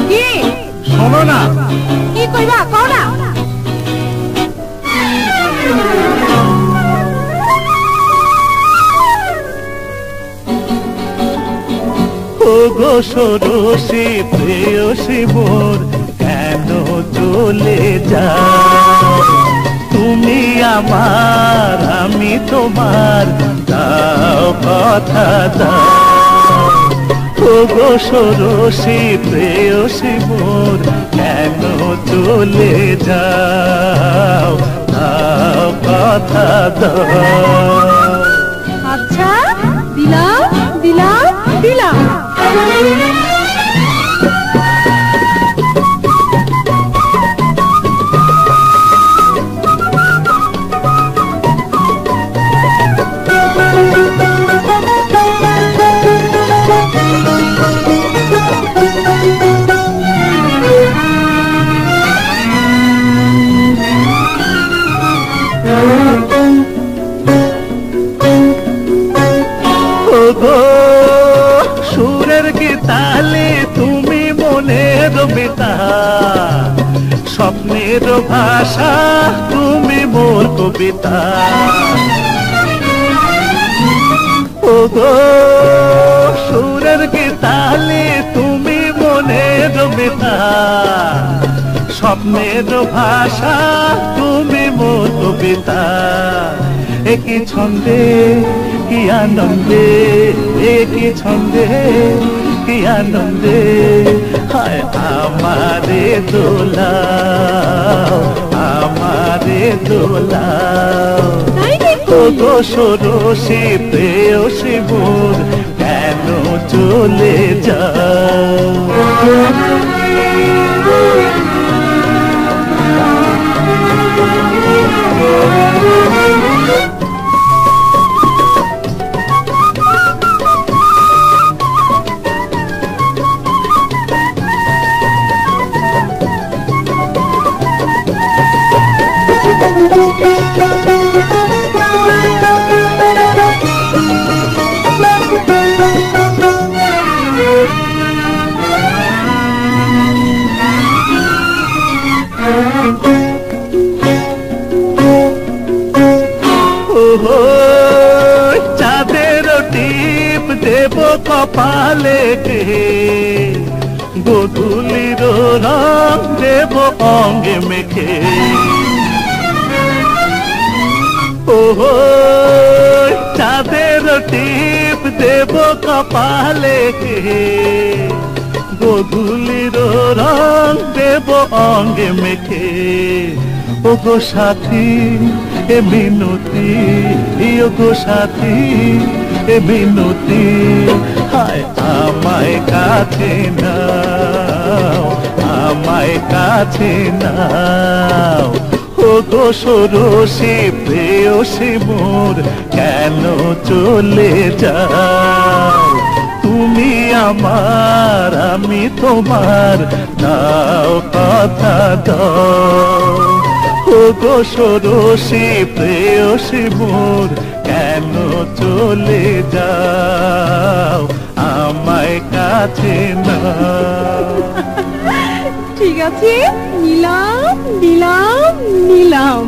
কি শোনো না, কি কইবা কও না। ও গো সরসী প্রেয়সী মোর কেন চলে যাও? তুমি আমার আমি তোমার, দাও কথা দাও। ও গো সরসী প্রেয়সী মোর কেন চলে যাও? দাও কথা দাও। আচ্ছা দিলাম দিলাম দিলাম। সুরের কি তালে তুমি মনের বেতা, স্বপ্নের ভাষা তুমি মোর কবিতা। ও গো সুরের কি তালে তুমি মনের বেতা, স্বপ্নের ভাষা তুমি মোর কবিতা। একই ছন্দে কি আনন্দে, একই ছন্দে কি আনন্দে, হায় আমারে দোলাও, আমারে দোলাও। ও গো সরসী প্রেয়সী মোর কেন চলে যাও? চাঁদের টিপ দেব কপালে, গোধূলির রং দেব অঙ্গে মেখে। ওহো চাঁদের টিপ দেব কপালে, গোধূলির রং দেব অঙ্গে মেখে। ও গো সাথী এ মিনতি, ও গো সাথী এ মিনতি, হায় আমায় কাছে নাও, আমায় কাছে নাও। ও গো সরসী প্রেয়সী মোর কেন চলে যাও? তুমি আমার আমি তোমার, দাও কথা দাও। ও গো সরসী প্রেয়সী মোর কেন চলে যাও? আমায় কাছে নাও। ঠিক আছে নিলাম দিলাম নিলাম।